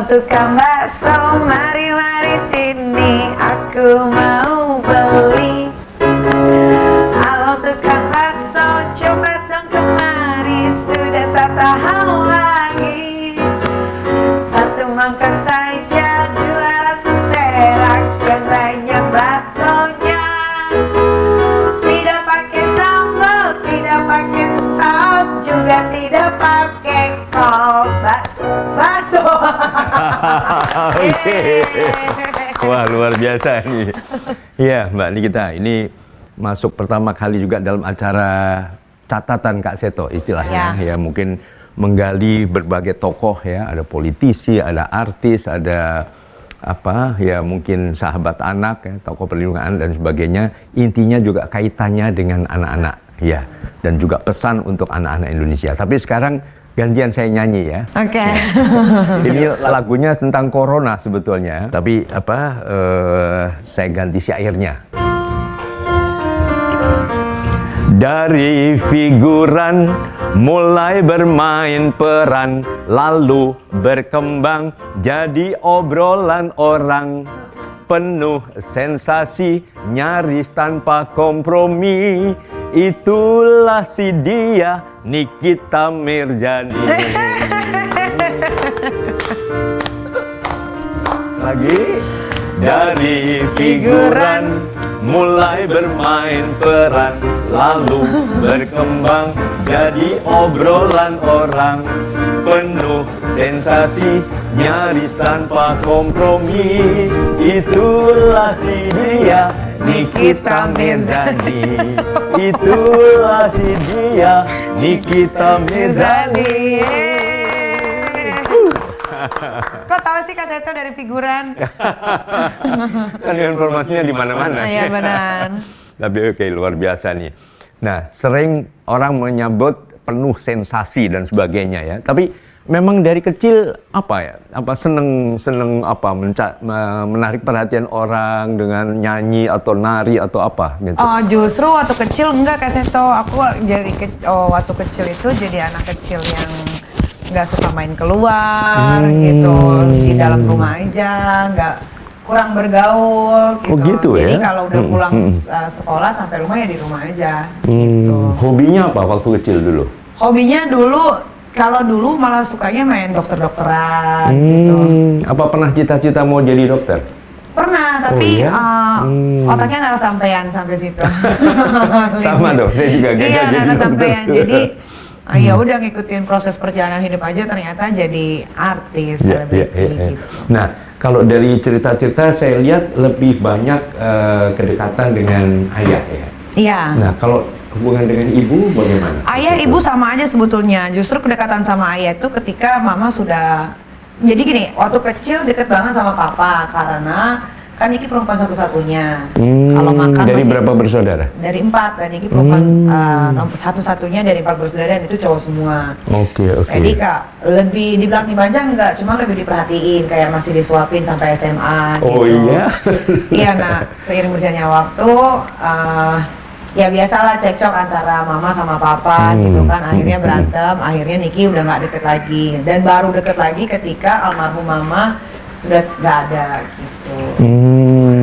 tukang bakso, mari-mari sini, aku mau beli. Halo tukang bakso, coba dong kemari, sudah tak tahan lagi. Satu mangkok saja 200 perak, yang banyak baksonya. Tidak pakai sambal, tidak pakai saus, juga tidak pakai kol. Bakso. Oke. Wah, luar biasa nih. Iya, Mbak Nikita, ini masuk pertama kali juga dalam acara catatan Kak Seto istilahnya. Ya, mungkin menggali berbagai tokoh ya, ada politisi, ada artis, ada apa ya, mungkin sahabat anak ya, tokoh perlindungan anak dan sebagainya. Intinya juga kaitannya dengan anak-anak ya, dan juga pesan untuk anak-anak Indonesia. Tapi sekarang gantian saya nyanyi ya. Oke. Ini lagunya tentang corona sebetulnya, tapi apa saya ganti syairnya. Dari figuran mulai bermain peran, lalu berkembang jadi obrolan orang. Penuh sensasi, nyaris tanpa kompromi. Itulah si dia, Nikita Mirzani. Lagi. Dari figuran mulai bermain peran, lalu berkembang jadi obrolan orang. Penuh sensasi, nyaris tanpa kompromi. Itulah si dia, Nikita Mirzani. Itulah si dia, Nikita Mirzani. Kok tahu sih Kak Seto dari figuran? Kan informasinya di mana-mana. Iya benar. Tapi oke, luar biasa nih. Nah, sering orang menyambut penuh sensasi dan sebagainya ya. Tapi memang dari kecil apa ya? Apa seneng apa menarik perhatian orang dengan nyanyi atau nari atau apa gitu? Oh, justru waktu kecil enggak Kak Seto. Aku waktu kecil itu jadi anak kecil yang nggak suka main keluar gitu, di dalam rumah aja, nggak kurang bergaul gitu. Oh gitu. Jadi ya? kalau udah pulang sekolah sampai rumah ya di rumah aja gitu. Hobinya apa waktu kecil dulu? Hobinya dulu, kalau dulu malah sukanya main dokter-dokteran gitu. Apa pernah cita-cita mau jadi dokter? Pernah, tapi otaknya nggak kesampaian sampai situ. Sama dong, saya juga gagal iya, jadi nggak kesampaian. dokter. Jadi ya udah ngikutin proses perjalanan hidup aja, ternyata jadi artis, selebriti gitu. Nah, kalau dari cerita-cerita saya lihat lebih banyak kedekatan dengan ayah ya. Iya. Nah, kalau hubungan dengan ibu bagaimana? Ayah, ibu sama aja sebetulnya. Justru kedekatan sama ayah itu ketika mama sudah, jadi gini, waktu kecil deket banget sama papa karena kan Niki perempuan satu-satunya. Kalau makan dari masih, berapa bersaudara? Dari 4, dan Niki perempuan satu-satunya dari 4 bersaudara, dan itu cowok semua. Oke. Jadi Kak, lebih dibilang dimanjang enggak, cuma lebih diperhatiin, kayak masih disuapin sampai SMA gitu. Oh iya? Iya, nah seiring berjalannya waktu, ya biasalah cekcok antara mama sama papa gitu kan, akhirnya berantem, akhirnya Niki udah nggak deket lagi, dan baru deket lagi ketika almarhum mama sudah nggak ada gitu.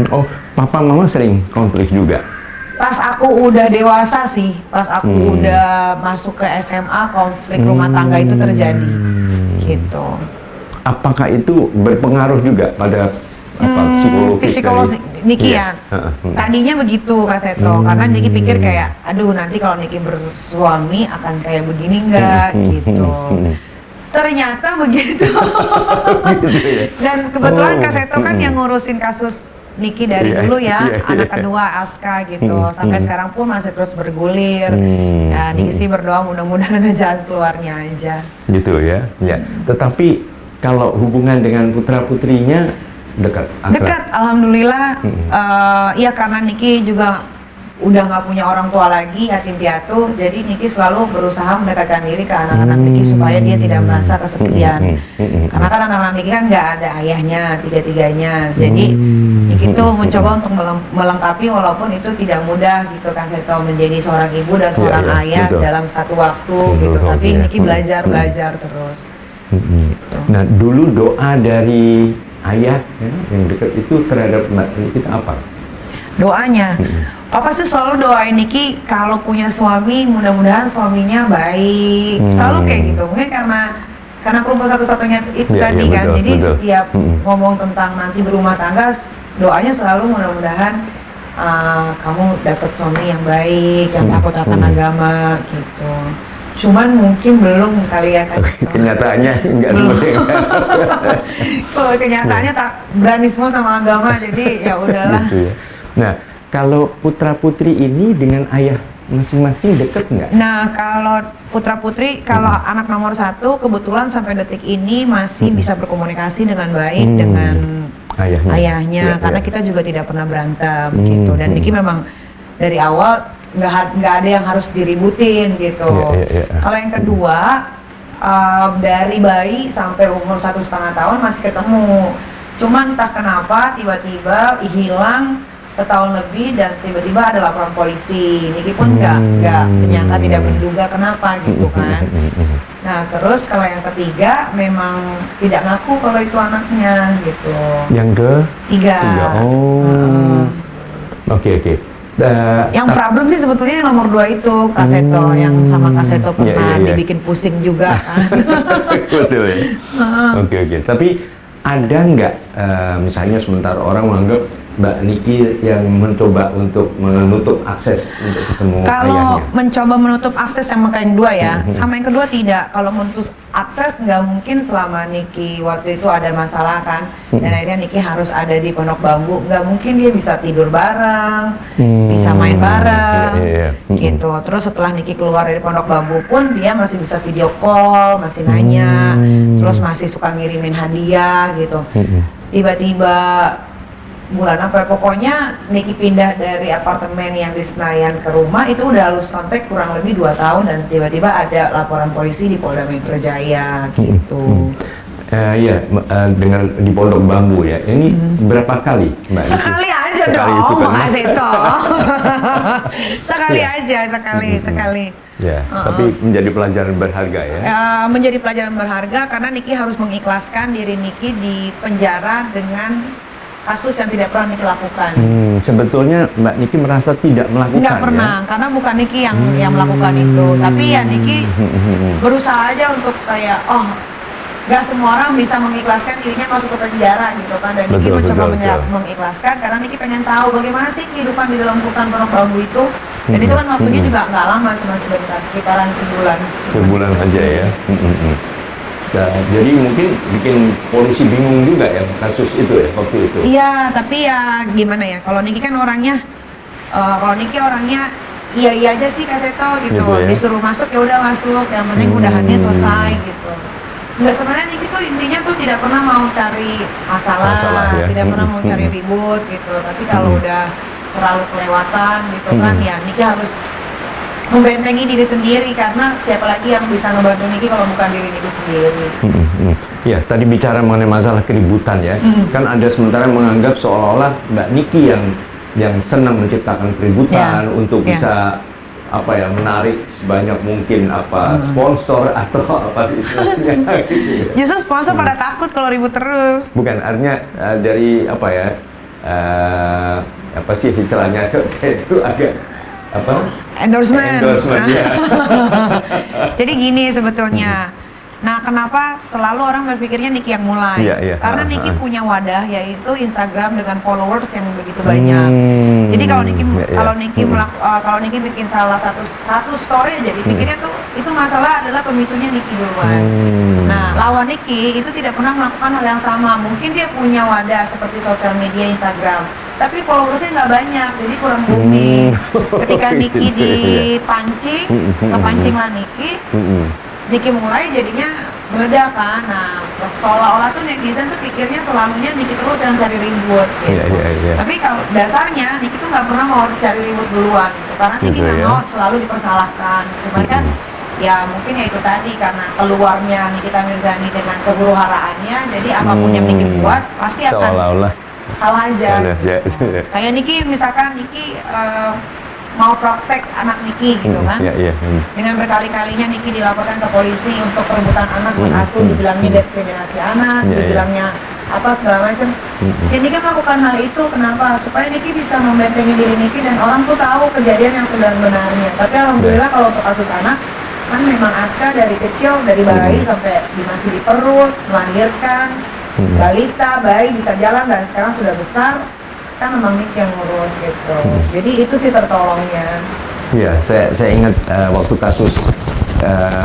Oh, papa mama sering konflik juga? Pas aku udah dewasa sih, pas aku udah masuk ke SMA, konflik rumah tangga itu terjadi gitu. Apakah itu berpengaruh juga pada psikologis Niki ya? Tadinya begitu Kak Seto, karena Niki pikir kayak, aduh nanti kalau Niki bersuami akan kayak begini enggak gitu. Ternyata begitu. Dan kebetulan Kak Seto kan yang ngurusin kasus Niki dari dulu ya, anak kedua Aska gitu, sampai sekarang pun masih terus bergulir. Ya, Niki sih berdoa mudah-mudahan ada jalan keluarnya aja. Gitu ya. Tetapi kalau hubungan dengan putra-putrinya dekat? Dekat, alhamdulillah. Ya karena Niki juga udah nggak punya orang tua lagi, yatim piatu, jadi Niki selalu berusaha mendekatkan diri ke anak-anak Niki supaya dia tidak merasa kesepian. Karena kan anak-anak Niki kan nggak ada ayahnya, tiga-tiganya, jadi Niki tuh mencoba untuk melengkapi, walaupun itu tidak mudah gitu Kak Seto, menjadi seorang ibu dan seorang ayah dalam satu waktu gitu. Tapi Niki belajar terus. Gitu. Nah, dulu doa dari ayah ya, yang dekat itu terhadap Mbak Niki itu apa? Doanya, Papa tuh selalu doain Niki kalau punya suami, mudah-mudahan suaminya baik. Selalu kayak gitu. Mungkin karena perempuan satu-satunya itu tadi kan. Betul, jadi betul. setiap ngomong tentang nanti berumah tangga, doanya selalu mudah-mudahan kamu dapat suami yang baik, yang takut akan agama gitu. Cuman mungkin belum kali ya kasih Kenyataannya enggak seperti itu. Kalau kenyataannya tak berani semua sama agama, jadi ya udahlah. Gitu ya. Nah, kalau putra-putri ini dengan ayah masing-masing dekat nggak? Nah, kalau putra-putri, kalau anak nomor 1 kebetulan sampai detik ini masih bisa berkomunikasi dengan baik dengan ayahnya, karena kita juga tidak pernah berantem gitu. Dan Niki memang dari awal nggak ada yang harus diributin gitu. Kalau yang kedua, dari bayi sampai umur 1,5 tahun masih ketemu. Cuman entah kenapa tiba-tiba hilang setahun lebih dan tiba-tiba ada laporan polisi. Niki pun nggak menyangka, tidak menduga kenapa gitu kan. Nah terus kalau yang ketiga memang tidak ngaku kalau itu anaknya gitu. Yang ketiga. Oh. Oke. Yang problem sih sebetulnya yang nomor 2 itu Kak Seto, yang sama Kak Seto pernah dibikin pusing juga kan. Betul ya. Oke. Tapi ada nggak misalnya sementara orang menganggap Mbak Niki yang mencoba untuk menutup akses untuk ketemu ayahnya? Kalau mencoba menutup akses sama yang kedua ya, sama yang kedua tidak. Kalau menutup akses nggak mungkin selama Niki waktu itu ada masalah kan, dan akhirnya Niki harus ada di Pondok Bambu. Nggak mungkin dia bisa tidur bareng, bisa main bareng, gitu. Terus setelah Niki keluar dari Pondok Bambu pun dia masih bisa video call, masih nanya, terus masih suka ngirimin hadiah gitu. Tiba-tiba bulan apa ya, pokoknya Niki pindah dari apartemen yang di Senayan ke rumah itu udah halus kontak kurang lebih 2 tahun dan tiba-tiba ada laporan polisi di Polda Metro Jaya gitu. Iya, dengan di Pondok Bambu ya. Ini berapa kali, Mbak? Sekali aja dong, Mas Seto. Sekali aja, sekali. Ya, tapi menjadi pelajaran berharga ya. Menjadi pelajaran berharga karena Niki harus mengikhlaskan diri Niki di penjara dengan kasus yang tidak pernah Niki lakukan. Sebetulnya Mbak Niki merasa tidak melakukan. Nggak pernah, ya? Karena bukan Niki yang melakukan itu. Tapi ya Niki berusaha aja untuk kayak, nggak semua orang bisa mengikhlaskan dirinya masuk ke penjara gitu kan. Dan Niki mencoba mengikhlaskan karena Niki pengen tahu bagaimana sih kehidupan di dalam hutan Pondok Bambu itu. Dan itu kan waktunya juga nggak lama, cuma sebentar, sekitaran sebulan. Sebulan aja ya. Nah, jadi mungkin bikin polisi bingung juga ya kasus itu ya waktu itu. Iya, tapi ya gimana ya? Kalau Niki kan orangnya, iya aja sih Kak Seto gitu. Ya? Disuruh masuk ya udah masuk. Yang penting udahannya selesai gitu. Nggak, sebenarnya Niki tuh intinya tuh tidak pernah mau cari masalah ya? Tidak pernah mau cari ribut gitu. Tapi kalau udah terlalu kelewatan gitu kan, ya Niki harus membentengi diri sendiri karena siapa lagi yang bisa ngebantu Niki kalau bukan diri Niki sendiri. Ya, tadi bicara mengenai masalah keributan ya, kan ada sementara menganggap seolah-olah Mbak Niki yang senang menciptakan keributan untuk bisa menarik sebanyak mungkin sponsor atau apa istilahnya. Gitu. Justru sponsor pada takut kalau ribut terus. Bukan, artinya dari apa sih istilahnya itu agak endorsement ya. Jadi gini sebetulnya. Nah, kenapa selalu orang berpikirnya Niki yang mulai? Karena Niki punya wadah yaitu Instagram dengan followers yang begitu banyak. Jadi kalau Niki bikin salah satu story aja dipikirnya tuh itu masalah adalah pemicunya Niki duluan. Nah, lawan Niki itu tidak pernah melakukan hal yang sama. Mungkin dia punya wadah seperti sosial media Instagram, tapi followersnya nggak banyak, jadi kurang booming. Ketika Niki dipancing, kepancinglah Niki mulai jadinya beda kan. Nah, seolah-olah tuh netizen tuh pikirnya selalunya Niki terus yang cari ribut gitu. Tapi kalau dasarnya Niki tuh nggak pernah mau cari ribut duluan gitu. Karena Niki nggak mau selalu dipersalahkan. Cuman kan ya mungkin ya itu tadi karena keluarnya Nikita Mirzani dengan keguruharaannya, jadi apapun yang Niki buat pasti akan salah aja gitu. Kayak Niki misalkan Niki mau protek anak Niki gitu kan. Iya. Dengan berkali-kalinya Niki dilaporkan ke polisi untuk perebutan anak, mengasuh, dibilangnya diskriminasi anak, dibilangnya apa segala macam. Ya Niki melakukan hal itu kenapa? Supaya Niki bisa membentengi diri Niki dan orang tuh tahu kejadian yang sebenarnya. Tapi alhamdulillah kalau untuk kasus anak kan memang Aska dari kecil, dari bayi sampai masih di perut, melahirkan, balita, bayi bisa jalan dan sekarang sudah besar, kan memang Niki yang ngurus gitu. Jadi itu sih tertolongnya. Iya, saya ingat waktu kasus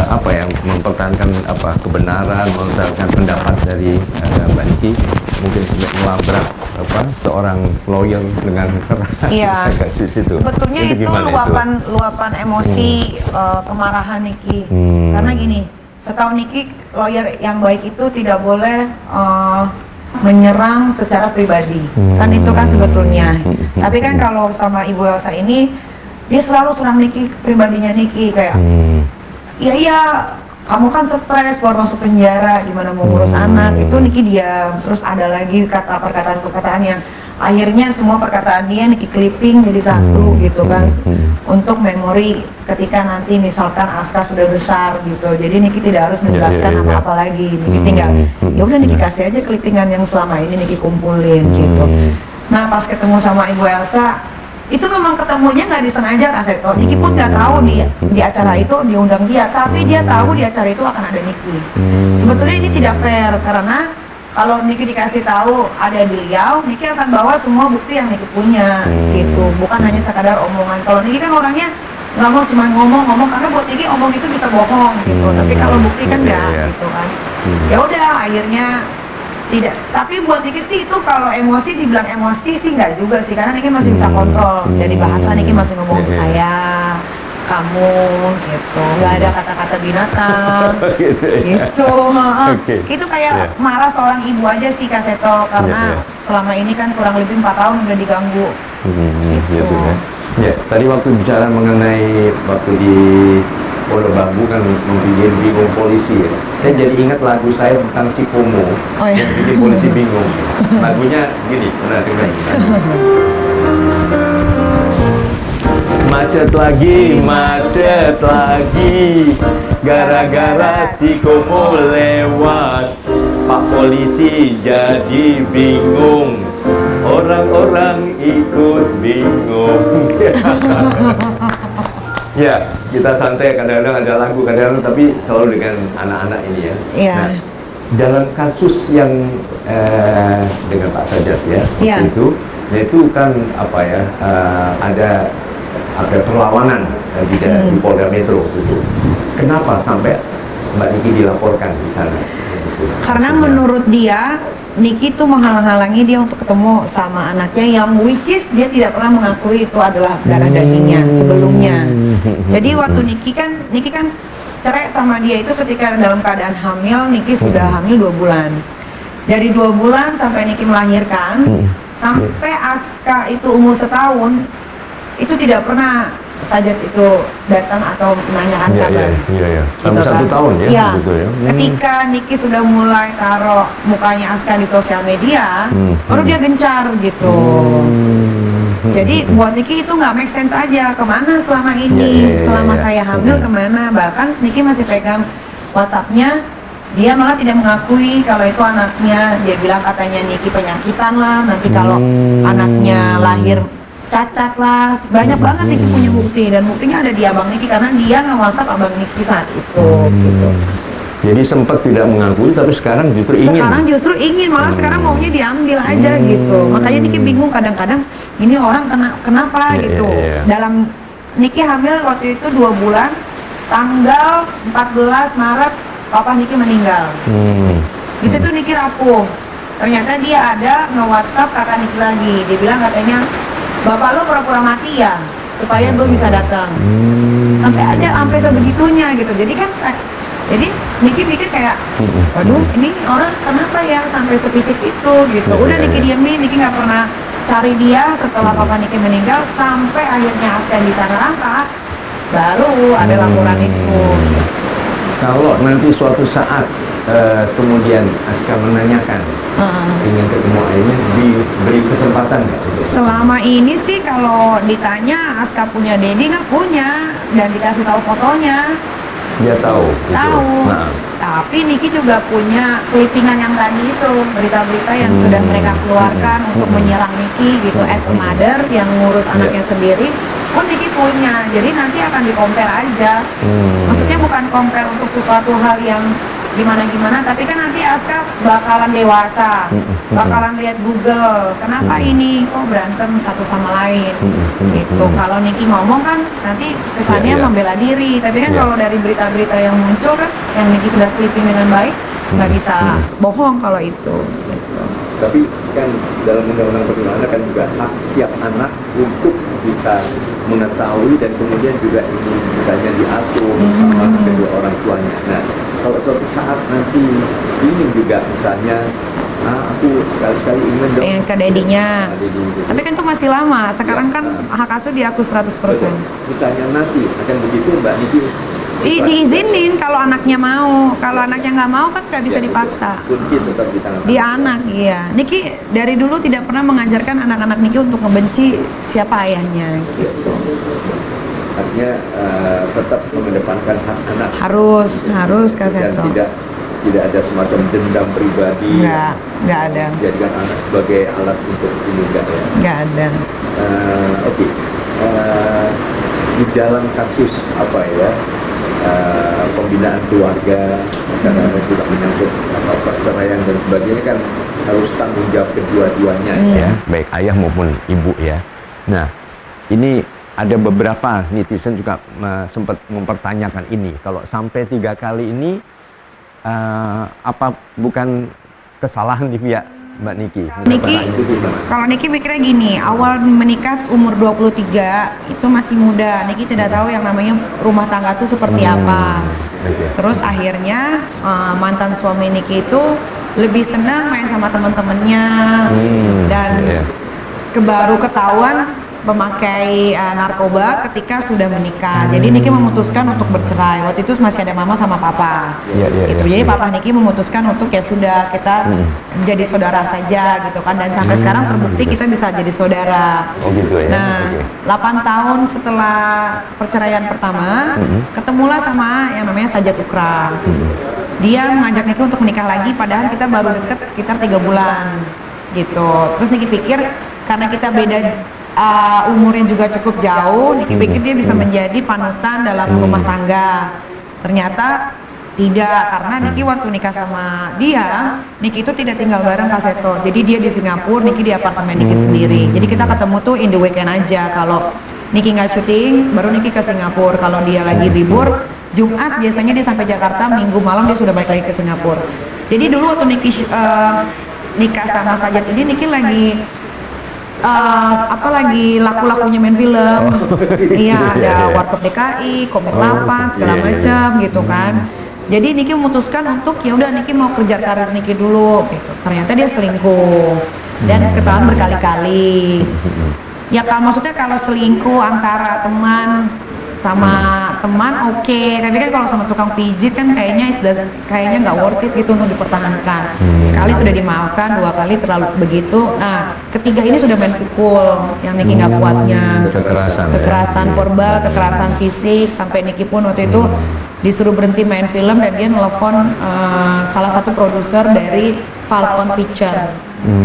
apa ya, mempertahankan apa kebenaran, mempertahankan pendapat dari Mbak Niki, mungkin sampai melabrak apa seorang lawyer dengan keras. Iya. Kasus itu. Sebetulnya itu luapan emosi kemarahan Niki. Karena gini, setahu Niki lawyer yang baik itu tidak boleh menyerang secara pribadi. Kan itu kan sebetulnya. Tapi kan kalau sama Ibu Elsa ini dia selalu serang Niki, pribadinya Niki kayak iya kamu kan stres baru masuk penjara, gimana mau ngurus anak. Itu Niki diam. Terus ada lagi perkataan-perkataan yang akhirnya semua perkataan dia Niki clipping jadi satu gitu kan, untuk memori ketika nanti misalkan Aska sudah besar gitu. Jadi Niki tidak harus menjelaskan apa-apa lagi. Niki tinggal ya udah Niki kasih aja clippingan yang selama ini Niki kumpulin gitu. Nah pas ketemu sama Ibu Elsa itu memang ketemunya nggak disengaja Kak Seto. Niki pun nggak tahu di acara itu diundang dia, tapi dia tahu di acara itu akan ada Niki. Sebetulnya ini tidak fair karena kalau Niki dikasih tahu ada beliau, Niki akan bawa semua bukti yang Niki punya gitu, bukan hanya sekadar omongan. Kalau Niki kan orangnya nggak mau cuma ngomong-ngomong, karena buat Niki omong itu bisa bohong gitu, tapi kalau bukti kan nggak gitu kan. Ya udah akhirnya tidak, tapi buat Niki sih itu kalau emosi dibilang emosi sih nggak juga sih, karena Niki masih bisa kontrol dari bahasa. Niki masih ngomong saya, kamu gitu, nggak ada kata-kata binatang gitu. Itu kayak marah seorang ibu aja sih Kak Seto, karena selama ini kan kurang lebih 4 tahun udah diganggu gitu. Ya, tadi waktu bicara mengenai waktu di Pondok Bambu kan membuat bingung polisi ya. Saya jadi ingat lagu saya tentang si Komo yang bikin polisi bingung. Lagunya gini, pernah dengar? Macet lagi, gara-gara si Komo lewat. Pak polisi jadi bingung, orang-orang ikut bingung. Ya, kita santai, kadang-kadang ada lagu, kadang-kadang tapi selalu dengan anak-anak ini ya. Nah, dalam kasus yang dengan Pak Sajat ya, itu kan apa ya, ada perlawanan di Polda Metro itu. Kenapa sampai Mbak Niki dilaporkan di sana? Karena menurut dia Niki tuh menghalang-halangi dia untuk ketemu sama anaknya, yang which is dia tidak pernah mengakui itu adalah darah dagingnya sebelumnya. Jadi waktu Niki kan cerai sama dia itu ketika dalam keadaan hamil. Niki sudah hamil 2 bulan. Dari 2 bulan sampai Niki melahirkan, sampai Aska itu umur 1 tahun, itu tidak pernah Sajat itu datang atau menanyakan kabar. Iya. Gitu Sampai 1 tahun ya. Iya. Gitu ya. Ketika Niki sudah mulai taruh mukanya Aska di sosial media, baru dia gencar gitu. Jadi buat Niki itu nggak make sense aja, kemana selama ini, selama saya hamil kemana. Bahkan Niki masih pegang WhatsApp-nya, dia malah tidak mengakui kalau itu anaknya. Dia bilang katanya Niki penyakitan lah, nanti kalau anaknya lahir cacat lah, banyak banget Niki punya bukti, dan buktinya ada di abang Niki karena dia nge-WhatsApp abang Niki saat itu gitu. Jadi sempat tidak mengakui, tapi sekarang justru ingin. Malah sekarang maunya diambil aja gitu. Makanya Niki bingung kadang-kadang, ini orang kenapa gitu. Dalam Niki hamil waktu itu 2 bulan, tanggal 14 Maret papa Niki meninggal. Di situ Niki rapuh. Ternyata dia ada nge-WhatsApp kakak Niki lagi. Dia bilang katanya, bapak lo pura-pura mati ya supaya gue bisa datang. Sampai sebegitunya gitu. Jadi Niki pikir kayak, waduh ini orang kenapa ya sampai sepicik itu gitu. Udah Niki diemin, Niki nggak pernah cari dia setelah papa Niki meninggal, sampai akhirnya Aska bisa ngerangkak, baru ada laporan itu. Kalau nanti suatu saat kemudian Aska menanyakan ingin ketemu ayahnya, diberi kesempatan nggak? Selama ini sih kalau ditanya Aska punya Dedi nggak punya, dan dikasih tahu fotonya Dia tahu. gitu. tahu. Nah, Tapi Niki juga punya clippingan yang tadi itu, berita-berita yang sudah mereka keluarkan untuk menyerang Niki gitu as a mother yang ngurus anaknya sendiri. Oh, Niki punya, jadi nanti akan di-compare aja. Maksudnya bukan compare untuk sesuatu hal yang gimana-gimana, tapi kan nanti Aska bakalan dewasa, bakalan lihat Google, kenapa ini kok berantem satu sama lain, gitu. Kalau Niki ngomong kan nanti kesannya membela diri, tapi kan kalau dari berita-berita yang muncul kan, yang Niki sudah clipping dengan baik, nggak bisa bohong kalau itu. Gitu. tapi kan dalam undang-undang perlindungan anak kan juga hak setiap anak untuk bisa mengetahui dan kemudian juga ini misalnya diasuh bersama kedua orang tuanya. Nah, kalau suatu saat nanti ingin juga misalnya, aku sekali-sekali ingin dong Pengen ke dedinya. gitu. Tapi kan itu masih lama, sekarang kan hak asuh diaku 100%. Betul. Misalnya nanti akan begitu Mbak Niki Diizinin kalau anaknya mau, kalau anaknya nggak mau kan nggak bisa dipaksa. kunci tetap di tangan Di anak, iya. Niki dari dulu tidak pernah mengajarkan anak-anak Niki untuk membenci siapa ayahnya gitu. artinya tetap mengedepankan hak anak Harus Kak dan Seto. tidak ada semacam dendam pribadi Nggak ada, jadikan anak sebagai alat untuk ini enggak ya. nggak ada. Oke. Di dalam kasus apa ya, pembinaan keluarga, karena juga menyangkut perceraian dan sebagainya kan harus tanggung jawab kedua-duanya ya, baik ayah maupun ibu ya. Nah, ini ada beberapa netizen juga sempat mempertanyakan ini, kalau sampai 3 kali ini apa bukan kesalahan di pihak Mbak Niki? Niki, kalau Niki mikirnya gini, awal menikah umur 23 itu masih muda. Niki tidak tahu yang namanya rumah tangga itu seperti apa. Terus akhirnya mantan suami Niki itu lebih senang main sama teman-temannya dan baru ketahuan memakai narkoba ketika sudah menikah. Jadi Niki memutuskan untuk bercerai. Waktu itu masih ada mama sama papa. Gitu. Jadi papa Niki memutuskan untuk ya sudah kita jadi saudara saja gitu kan. Dan sampai sekarang terbukti kita bisa jadi saudara. Oh gitu ya. Nah, 8 tahun setelah perceraian pertama, ketemulah sama yang namanya Sajat Ukra. Dia mengajak Niki untuk menikah lagi, padahal kita baru deket sekitar 3 bulan gitu. Terus Niki pikir karena kita beda umurnya juga cukup jauh, Niki pikir dia bisa menjadi panutan dalam rumah tangga. Ternyata tidak, karena Niki waktu nikah sama dia, Niki itu tidak tinggal bareng Kak Seto. Jadi dia di Singapura, Niki di apartemen Niki sendiri. Jadi kita ketemu tuh in the weekend aja. Kalau Niki nggak syuting, baru Niki ke Singapura. Kalau dia lagi libur, Jumat biasanya dia sampai Jakarta, Minggu malam dia sudah balik lagi ke Singapura. Jadi dulu waktu Niki nikah sama Sajat ini, Niki lagi lagi laku-lakunya main film. Iya, ada Warkop DKI, Komik 8 segala macam gitu kan. Jadi Niki memutuskan untuk ya udah Niki mau kejar karir Niki dulu gitu. Ternyata dia selingkuh dan ketahuan berkali-kali. Ya kalau maksudnya kalau selingkuh antara teman sama teman oke, tapi kan kalau sama tukang pijit kan kayaknya nggak worth it gitu untuk dipertahankan. Sekali sudah dimaafkan, 2 kali terlalu begitu. Nah, ketiga ini sudah main pukul yang Niki nggak kuatnya, kekerasan verbal, kekerasan fisik, sampai Niki pun waktu itu disuruh berhenti main film dan dia nelfon salah satu produser dari Falcon Picture.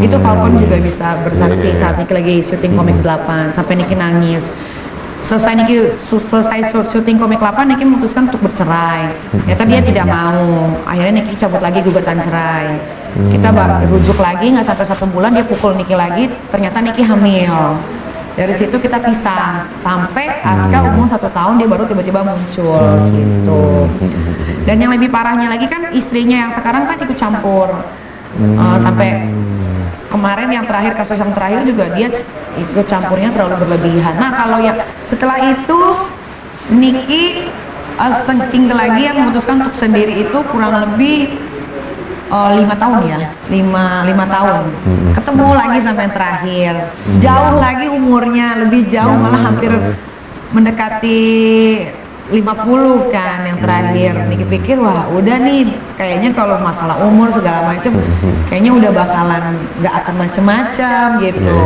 Itu Falcon juga bisa bersaksi saat Niki lagi syuting Komik 8 sampai Niki nangis. Selesai syuting Komik 8, Niki memutuskan untuk bercerai. Ternyata dia tidak mau. Akhirnya Niki cabut lagi gugatan cerai. Kita rujuk lagi, nggak sampai 1 bulan dia pukul Niki lagi. Ternyata Niki hamil. Dari situ kita pisah sampai Aska umur 1 tahun dia baru tiba-tiba muncul gitu. Dan yang lebih parahnya lagi kan istrinya yang sekarang kan ikut campur. Sampai kemarin yang terakhir, kasus yang terakhir juga dia ikut campurnya terlalu berlebihan. Nah kalau ya setelah itu Niki single lagi yang memutuskan untuk sendiri itu kurang lebih 5 tahun ya, 5 tahun. Ketemu lagi sampai yang terakhir, jauh lagi umurnya, lebih jauh, malah hampir mendekati 50 kan yang terakhir. Niki pikir wah udah nih kayaknya kalau masalah umur segala macem kayaknya udah bakalan nggak akan macem-macem gitu.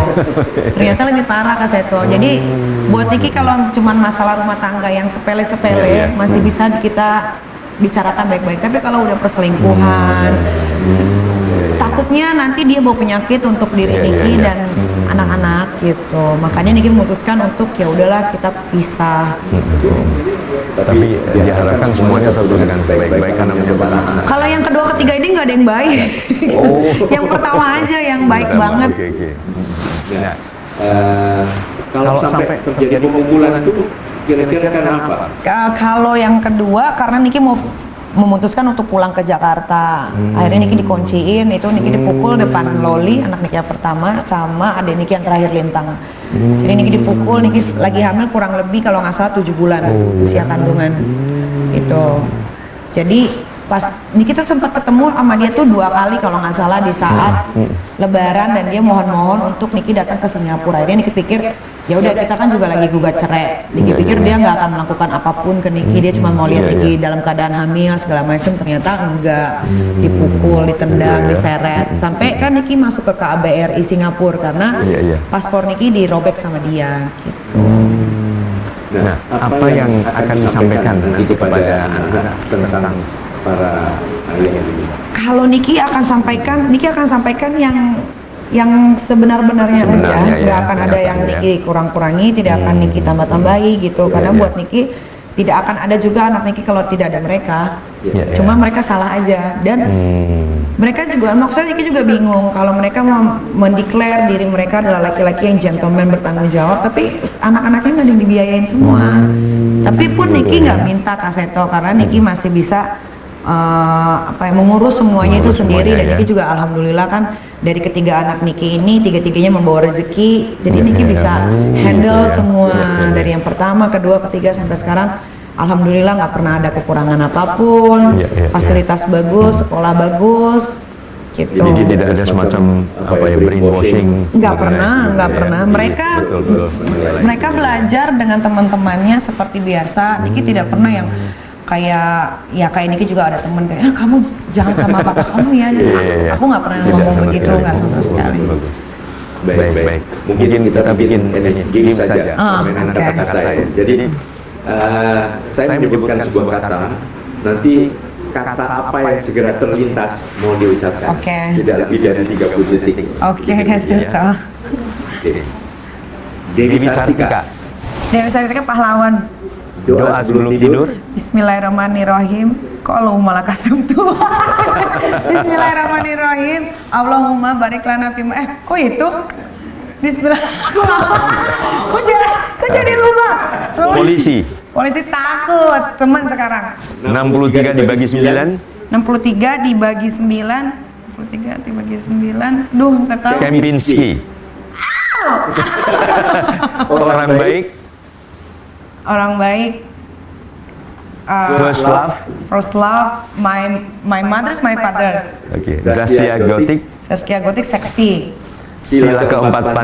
Ternyata lebih parah Kak Seto. Jadi buat Niki kalau cuman masalah rumah tangga yang sepele-sepele masih bisa kita bicarakan baik-baik, tapi kalau udah perselingkuhan takutnya nanti dia bawa penyakit untuk diri Niki dan anak-anak gitu. Makanya Niki memutuskan untuk ya udahlah kita pisah. Tapi diharapkan semuanya tetap dengan baik-baik karena mencoba anak. Kalau yang kedua ketiga ini nggak ada yang baik. Yang pertama aja yang baik banget. Nah, kalau sampai terjadi pemukulan itu kira-kira karena apa? Kalau yang kedua karena Niki mau memutuskan untuk pulang ke Jakarta. Akhirnya Niki dikunciin, itu Niki dipukul depan Loli, anak Niki yang pertama, sama adik Niki yang terakhir Lintang. Jadi Niki dipukul, Niki lagi hamil kurang lebih kalau nggak salah 7 bulan usia kandungan. Itu. Jadi pas Niki tuh sempat ketemu sama dia tuh 2 kali kalau nggak salah di saat Lebaran, dan dia mohon-mohon untuk Niki datang ke Singapura. Akhirnya Niki pikir ya udah kita kan juga lagi gugat cerai. Niki pikir dia nggak akan melakukan apapun ke Niki, dia cuma mau lihat Niki dalam keadaan hamil segala macam. Ternyata enggak, dipukul, ditendang, diseret, sampai kan Niki masuk ke KBRI Singapura karena paspor Niki dirobek sama dia gitu. Nah, apa yang akan disampaikan nanti kepada anak tentang para ayah ini? Kalau Niki akan sampaikan yang sebenar-benarnya aja, nggak akan ada yang Niki kurang-kurangi, tidak akan Niki tambah-tambahi gitu. Karena buat Niki tidak akan ada juga anak Niki kalau tidak ada mereka. Cuma mereka salah aja, dan mereka juga, maksudnya Niki juga bingung kalau mereka mau mendeklar diri mereka adalah laki-laki yang gentleman bertanggung jawab, tapi anak-anaknya nggak ada yang dibiayain semua. Tapi pun Niki nggak minta Kak Seto karena Niki masih bisa mengurus semuanya itu sendiri, dan Niki juga alhamdulillah kan dari ketiga anak Niki ini tiga-tiganya membawa rezeki, jadi Niki bisa handle semua dari yang pertama, kedua, ketiga sampai sekarang. Alhamdulillah nggak pernah ada kekurangan apapun, fasilitas bagus, sekolah bagus, gitu. Jadi tidak ada semacam brainwashing. Nggak pernah. Mereka belajar dengan teman-temannya seperti biasa. Niki tidak pernah yang kayak Niki juga ada temen kayak kamu jangan sama papa kamu ya. Aku nggak pernah ngomong begitu, nggak sama sekali. Baik. Mungkin kita bikin game saja. Kata-kata ya. Jadi saya menyebutkan sebuah kata, nanti kata apa yang segera terlintas mau diucapkan. Tidak lebih dari 30 detik. Kak Seto. Dewi Sartika. Dewi Sartika pahlawan. Doa sebelum tidur. Bismillahirrahmanirrahim. Kok Allahumma lakasum tuh. Bismillahirrahmanirrahim. Allahumma barik lana fima. Kok itu? Bismillah. Kok jadi lupa? Polisi takut. Teman sekarang. 63 dibagi 9. 63 dibagi 9. 63 dibagi 9. Duh, nggak tahu. Kempinski. Orang baik. First love, my mother's my father's. Zaskia Gotik seksi. Sila keempat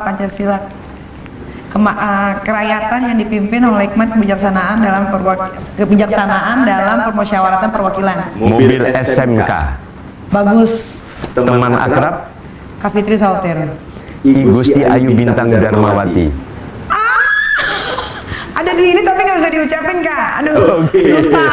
Pancasila. Kerakyatan yang dipimpin oleh hikmat kebijaksanaan dalam permusyawaratan perwakilan. Mobil SMK. Bagus. Teman akrab. Kak Fitri Sautir. I Gusti Ayu Bintang Darmawati. Ada di ini tapi nggak bisa diucapin Kak. Aduh, lupa.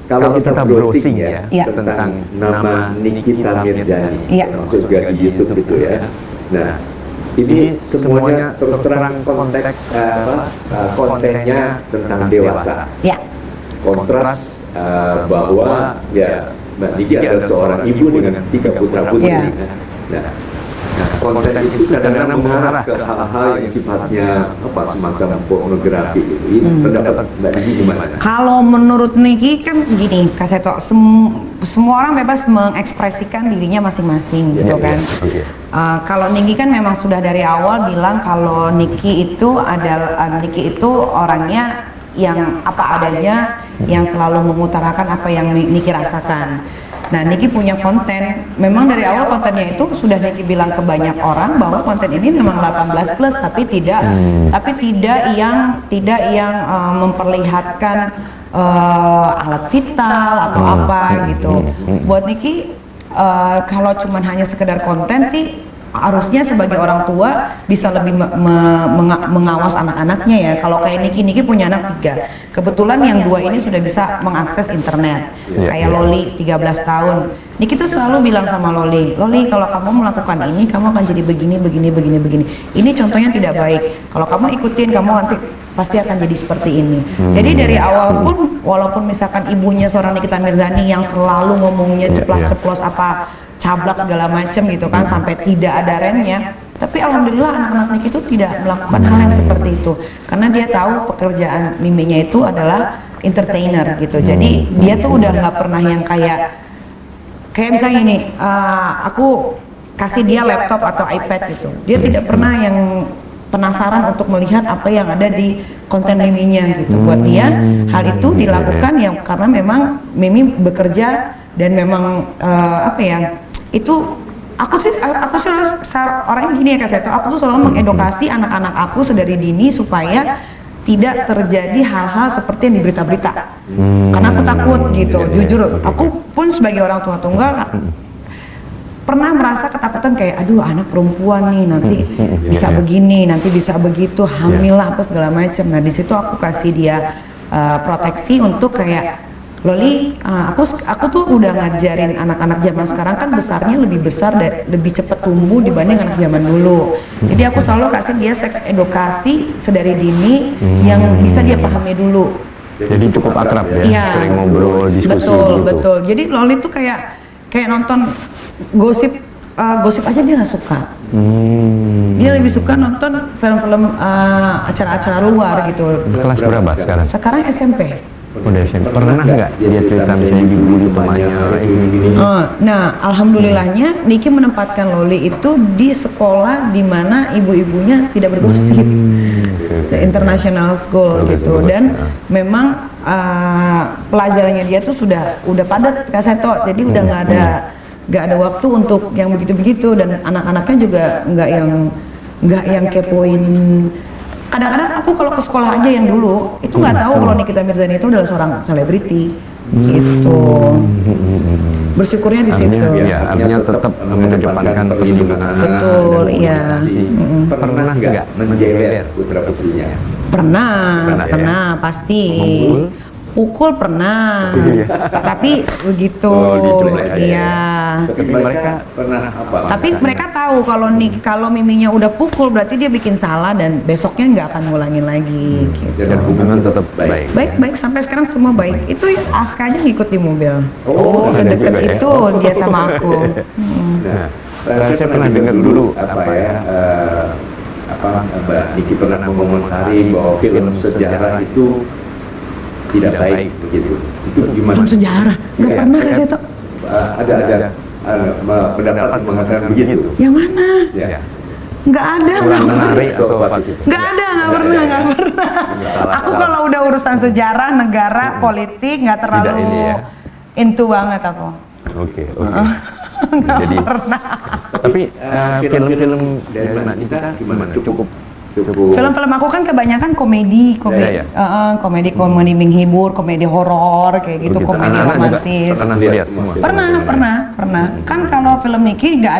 Kalau kita browsing tentang nama Nikita Mirjani, masuk juga di YouTube gitu ya. Nah, ini semuanya terus terang kontennya tentang dewasa. Kontras bahwa Mbak Niki adalah seorang ibu dengan 3 putra-putri. Nah, konten itu kadang-kadang mengarah ke hal-hal yang sifatnya semacam pornografi gitu. Ini pendapat Mbak Niki gimana? Kalau menurut Niki kan gini, Kak Seto, semua orang bebas mengekspresikan dirinya masing-masing gitu kan. Kalau Niki kan memang sudah dari awal bilang kalau Niki itu orangnya yang apa adanya, yang selalu mengutarakan apa yang Niki rasakan. Nah, Niki punya konten. Memang dari awal kontennya itu sudah Niki bilang ke banyak orang bahwa konten ini memang 18 plus, tapi tidak yang memperlihatkan alat vital atau apa gitu. Buat Niki kalau cuman hanya sekedar konten sih, harusnya sebagai orang tua bisa lebih mengawas anak-anaknya ya. Kalau kayak Niki punya anak 3, kebetulan yang 2 ini sudah bisa mengakses internet. Kayak Loli 13 tahun, Niki tuh selalu bilang sama Loli, kalau kamu melakukan ini kamu akan jadi begini. Ini contohnya tidak baik, kalau kamu ikutin kamu nanti pasti akan jadi seperti ini. Jadi dari awal pun, walaupun misalkan ibunya seorang Nikita Mirzani yang selalu ngomongnya ceplas-ceplos apa cablak segala macam gitu kan, sampai tidak ada remnya, tapi alhamdulillah anak-anak Niki itu tidak melakukan hal yang seperti itu, karena dia tahu pekerjaan miminya itu adalah entertainer gitu. Jadi dia tuh udah nggak pernah yang kayak misalnya ini, aku kasih dia laptop atau iPad gitu, dia tidak pernah yang penasaran untuk melihat apa yang ada di konten miminya gitu. Buat dia hal itu dilakukan yang karena memang Mimi bekerja dan memang itu aku sih orangnya gini ya Kak Seto, aku tuh selalu mengedukasi anak-anak aku sedari dini supaya tidak terjadi hal-hal seperti yang di berita-berita, karena aku takut gitu. Jujur, aku pun sebagai orang tua tunggal pernah merasa ketakutan kayak aduh anak perempuan nih nanti bisa begini, nanti bisa begitu, hamil lah apa segala macam. Nah di situ aku kasih dia proteksi untuk kayak Loli, aku tuh udah ngajarin anak-anak zaman sekarang kan besarnya lebih besar dan lebih cepat tumbuh dibanding anak zaman dulu. Jadi aku selalu kasih dia seks edukasi sedari dini yang bisa dia pahami dulu. Jadi cukup akrab ya, Iya, sering ngobrol, diskusi betul. Jadi Loli tuh kayak nonton gosip aja dia nggak suka. Dia lebih suka nonton film-film acara-acara luar gitu. Kelas berapa sekarang? Sekarang SMP. Udah SMP. Pernah nggak dia cerita misalnya dibully temannya ini? Nah, alhamdulillahnya Niki menempatkan Loli itu di sekolah di mana ibu-ibunya tidak bergosip, international school gitu, dan memang pelajarannya dia tuh udah padat Kak Seto, jadi udah nggak ada waktu untuk yang begitu-begitu, dan anak-anaknya juga nggak yang kepoin. Kadang-kadang aku kalau ke sekolah aja yang dulu itu nggak tahu kalau Nikita Mirzani itu adalah seorang selebriti gitu. Bersyukurnya di situ. Ya, artinya tetap mengedepankan perlindungan anak. Betul, iya. Pernah nggak menjewer putra putrinya? Pernah, pasti. Pukul pernah, tapi begitu, iya. Tapi mereka pernah apa? Tapi mereka tahu kalau miminya udah pukul berarti dia bikin salah dan besoknya nggak akan ngulangin lagi. Gitu. Dan hubungan tetap baik. Baik sampai sekarang semua baik. Itu yang Askanya ngikut di mobil. juga Sedekat ya? itu dia sama aku. Nah, saya pernah dengar dulu Mbak Niki pernah mengomentari bahwa film sejarah itu tidak baik begitu. Itu gimana? Film sejarah nggak pernah Kak Seto. Ada pendapat mengatakan begitu. Yang mana? Ya. Nggak ada. kurang menarik atau apa gitu. Nggak pernah. Aku kalau udah urusan sejarah, negara, politik nggak terlalu Tidak ini ya. into banget aku. Oke. Nggak Jadi pernah. tapi film-film dari Mbak Niki gimana? Cukup Film-film aku kan kebanyakan komedi menghibur, komedi horor kayak gitu, komedi Anak-anak juga romantis. pernah dilihat semua? Pernah. Kan kalau film Niki nggak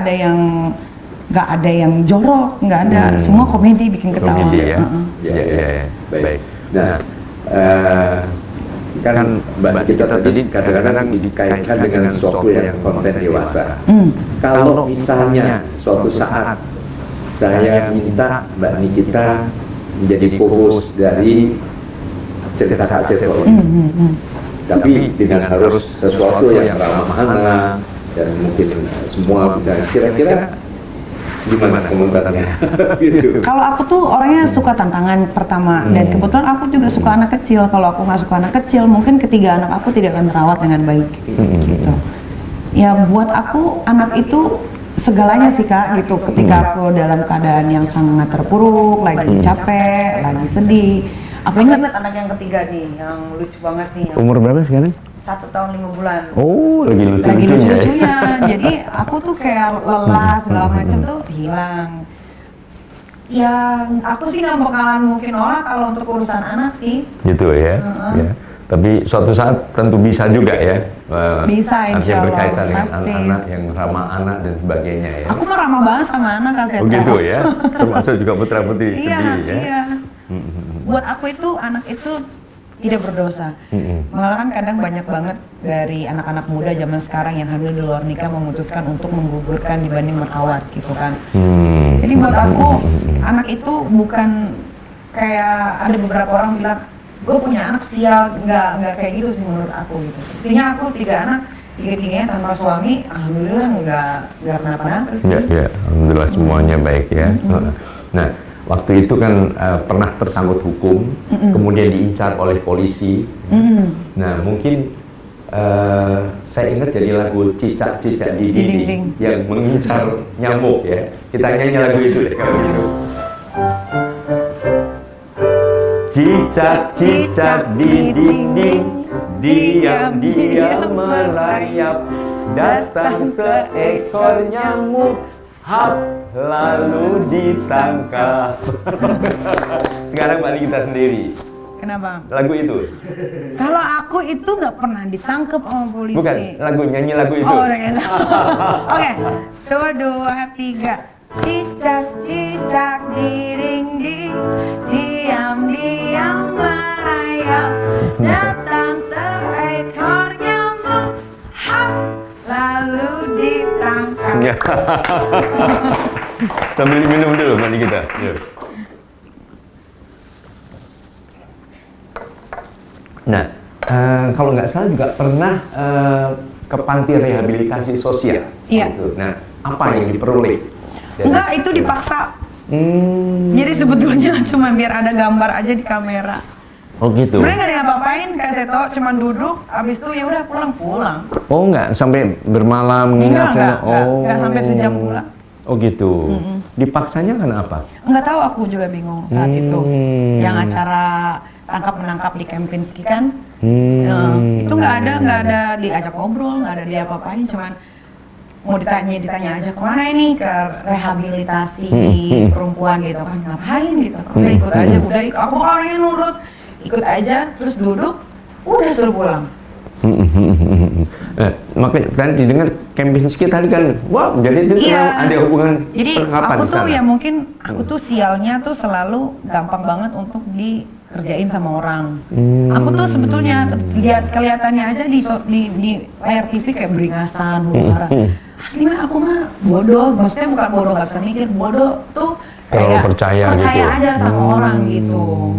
ada yang jorok, nggak ada, semua komedi bikin ketawa. Komedi ya? Ya. Baik. Nah, kan Mbak Nikita tadi kadang-kadang dikaitkan dengan sesuatu yang konten dewasa. Kalau misalnya suatu saat saya minta Mbak Nikita menjadi co-host dari cerita Kak Seto, tapi dengan harus sesuatu yang ramah anak dan mungkin semua bisa, kira-kira gimana komentarnya? Gitu. Kalau aku tuh orangnya suka tantangan pertama, dan kebetulan aku juga suka anak kecil. Kalau aku nggak suka anak kecil, mungkin ketiga anak aku tidak akan terawat dengan baik gitu. Ya buat aku anak itu segalanya sih Kak gitu. Ketika aku dalam keadaan yang sangat terpuruk, lagi capek, lagi sedih, aku ingat anak yang ketiga nih yang lucu banget nih, yang Umur berapa sekarang? 1 tahun 5 bulan. Oh, lagi Lagi lucu-lucunya. Ya? lucu-lucunya. Jadi aku tuh kayak lelah segala macam tuh hilang. Yang aku sih nggak bakalan mungkin nolak kalau untuk urusan anak sih. Gitu ya. Ya. Tapi suatu saat tentu bisa juga ya. Bisa, insya Yang Allah. berkaitan dengan Pasti. anak-anak, yang ramah anak dan sebagainya ya. Aku mah ramah banget sama anak Kak Seto. Oh gitu ya. Termasuk juga putra-putri Iya, sendiri ya. iya. Buat aku itu anak itu tidak berdosa. Malah kan kadang banyak banget dari anak-anak muda zaman sekarang yang hamil di luar nikah memutuskan untuk menggugurkan dibanding merawat gitu kan. Jadi buat aku anak itu bukan kayak ada beberapa orang bilang gue punya anak sial, nggak kayak gitu sih menurut aku gitu. Intinya aku 3 anak, 3-tiganya tanpa suami, alhamdulillah nggak kenapa-napa sih. Ya, alhamdulillah semuanya baik ya. Nah, waktu itu kan pernah tersangkut hukum, kemudian diincar oleh polisi. Nah, mungkin saya ingat jadi lagu Cicak-Cicak di Dinding yang mengincar nyamuk ya. Kita nyanyi lagu itu deh kalau gitu. Cicak-cicak di dinding, diam-diam merayap, datang seekor nyamuk, hap, lalu ditangkap. Sekarang balik kita sendiri. Kenapa? Lagu itu? Kalau aku itu nggak pernah ditangkap sama polisi. Bukan, nyanyi lagu itu. Oh, udah gitu. Oke, 1, 2, 3. Cicak-cicak di dinding, diam-diam merayap, datang seekor nyamuk, hap, lalu ditangkap. Ya. Sambil minum dulu mari kita. Yuk. Nah, kalau nggak salah juga pernah ke panti rehabilitasi sosial. Iya. Gitu. Nah, apa yang diperoleh? Enggak, itu dipaksa. Jadi sebetulnya cuma biar ada gambar aja di kamera. Oh gitu. Sebenarnya nggak ada ngapain Kak Seto, cuma duduk, abis itu ya udah pulang. Oh nggak sampai bermalam mengingatnya? Nggak sampai sejam pulang. Oh gitu. Dipaksanya kan apa? Nggak tahu, aku juga bingung saat itu. Yang acara tangkap menangkap di Kempinski kan, itu nggak ada diajak ngobrol, nggak ada diapa-apain, cuman mau ditanya aja kemana ini, ke rehabilitasi perempuan gitu kan, ngapain gitu, udah ikut aja, aku orangnya nurut, ikut aja, terus duduk, udah suruh pulang. Makanya tadi didengar Kempinski tadi kan, wow, jadi itu ada hubungan percakapan. Jadi aku tuh ya mungkin aku tuh sialnya tuh selalu gampang banget untuk dikerjain sama orang. Aku tuh sebetulnya kelihatannya aja di layar TV kayak beringasan, huru-hara. Asli mah aku mah bodoh, maksudnya bukan bodoh nggak bisa mikir, bodoh tuh kayak percaya gitu aja sama orang gitu.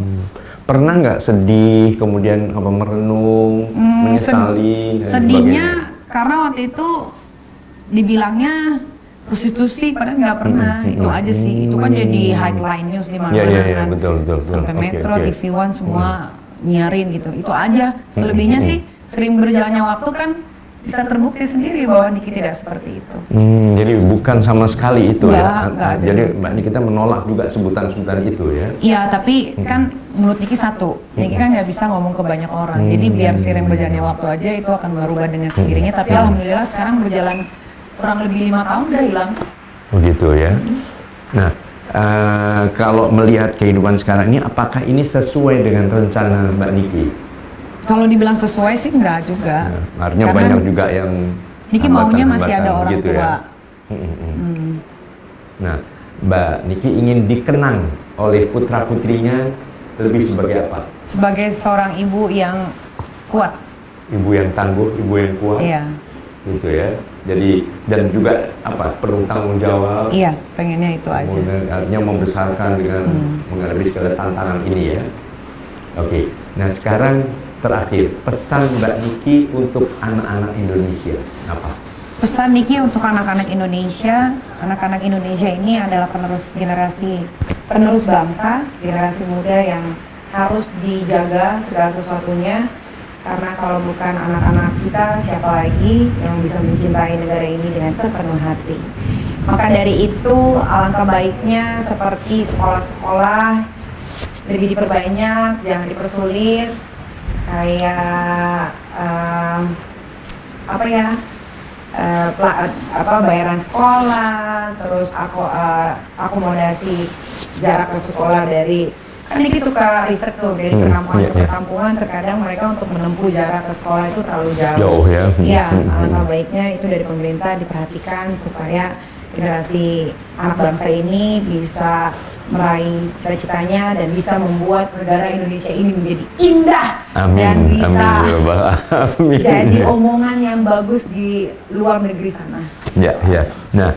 Pernah nggak sedih, kemudian apa merenung, menyesali? Sedihnya karena waktu itu dibilangnya prostitusi, padahal nggak pernah. Itu aja sih. Itu kan jadi headline news di mana-mana kan. Betul. Sampai Metro, TV One semua nyiarin gitu. Itu aja. Selebihnya sih sering berjalannya waktu kan bisa terbukti sendiri bahwa Niki tidak seperti itu. Jadi bukan sama sekali itu ya. Ada jadi Mbak Niki kita menolak juga sebutan-sebutan itu ya. Iya, tapi kan menurut Niki satu, Niki kan nggak bisa ngomong ke banyak orang. Jadi biar sering berjalannya waktu aja itu akan berubah dengan sendirinya. Tapi alhamdulillah sekarang berjalan kurang lebih 5 tahun udah hilang. Begitu ya. Nah, kalau melihat kehidupan sekarang ini, apakah ini sesuai dengan rencana Mbak Niki? Kalau dibilang sesuai sih enggak juga. Artinya banyak juga yang Niki maunya masih ada orang gitu tua. Ya? Nah, Mbak Niki ingin dikenang oleh putra-putrinya lebih sebagai apa? Sebagai seorang ibu yang kuat. Ibu yang tangguh, ibu yang kuat. Iya. Gitu ya. Jadi dan juga apa? Penuh tanggung jawab. Iya, pengennya itu aja. Artinya membesarkan dengan menghadapi segala tantangan ini ya. Oke. Nah, sekarang terakhir, pesan Mbak Niki untuk anak-anak Indonesia apa? Pesan Niki untuk anak-anak Indonesia ini adalah penerus bangsa, generasi muda yang harus dijaga segala sesuatunya, karena kalau bukan anak-anak kita, siapa lagi yang bisa mencintai negara ini dengan sepenuh hati. Maka dari itu, alangkah baiknya seperti sekolah-sekolah lebih diperbanyak, jangan dipersulit, kayak apa ya, bayaran sekolah, terus akomodasi jarak ke sekolah dari, kan Niki suka riset tuh dari perkampungan ke perkampungan, terkadang mereka untuk menempuh jarak ke sekolah itu terlalu jauh. Ya. Iya, alangkah baiknya itu dari pemerintah diperhatikan supaya generasi anak bangsa ini bisa meraih cita-citanya dan bisa membuat negara Indonesia ini menjadi indah. Amin, Dan bisa amin. jadi omongan yang bagus di luar negeri sana. Ya, ya. Nah,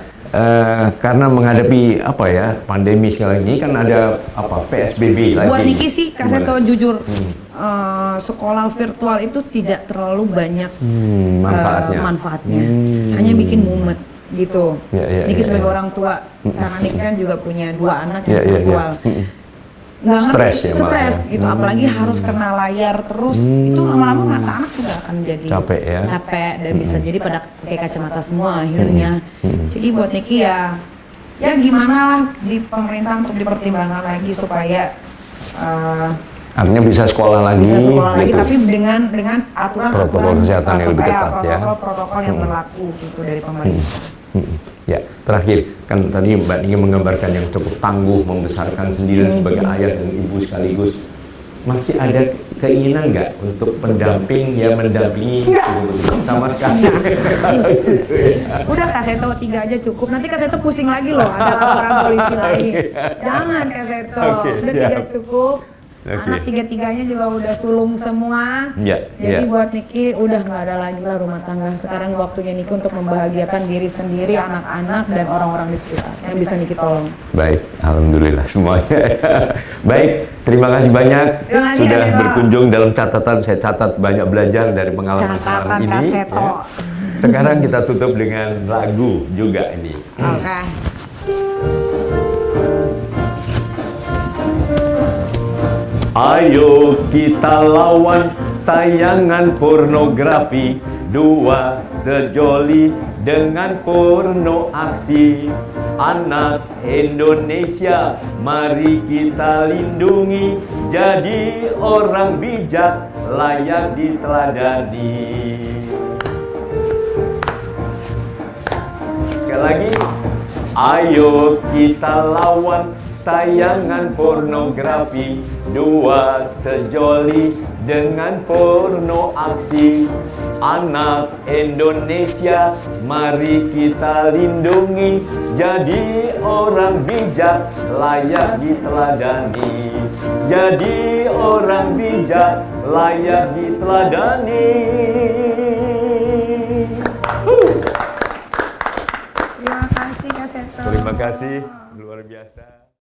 karena menghadapi apa ya pandemi sekarang ini kan ada apa PSBB lagi. Buat Niki sih, Kak Seto jujur, sekolah virtual itu tidak terlalu banyak manfaatnya. Hanya bikin mumet gitu. Niki sebagai orang tua, karena Niki kan juga punya 2 anak yang virtual. Nggak ngerti, stres gitu, apalagi harus kena layar terus, itu lama-lama mata anak juga akan jadi capek dan bisa jadi pada pakai kacamata semua akhirnya. Jadi buat Niki ya gimana lah di pemerintah untuk dipertimbangkan lagi supaya artinya bisa sekolah lagi, tapi dengan aturan kesehatan yang lebih ketat ya, protokol yang berlaku gitu dari pemerintah. Ya, terakhir kan tadi Mbak Niki menggambarkan yang cukup tangguh membesarkan sendiri sebagai ayah dan ibu sekaligus. Masih ada keinginan nggak untuk mendampingi sama sekali? Udah Kak Seto 3 aja cukup. Nanti Kak Seto pusing lagi loh, ada laporan polisi lagi. Jangan Kak Seto, udah 3 cukup. Anak 3-3-nya juga udah sulung semua. Jadi buat Niki udah nggak ada lagi lah rumah tangga. Sekarang waktunya Niki untuk membahagiakan diri sendiri, anak-anak dan orang-orang di sekitar yang bisa Niki tolong. Baik, alhamdulillah semuanya. Baik, terima kasih banyak sudah berkunjung dalam catatan. Saya catat banyak belajar dari pengalaman ini. Kak Seto. Sekarang kita tutup dengan lagu juga ini. Oke. Ayo kita lawan tayangan pornografi, 2 sejoli dengan porno aksi. Anak Indonesia, mari kita lindungi, jadi orang bijak layak diteladani. Sekali lagi, ayo kita lawan tayangan pornografi, 2 sejoli dengan porno aksi. Anak Indonesia, mari kita lindungi, jadi orang bijak layak diteladani. Jadi orang bijak layak diteladani. Terima kasih Kak Seto. Terima kasih, luar biasa.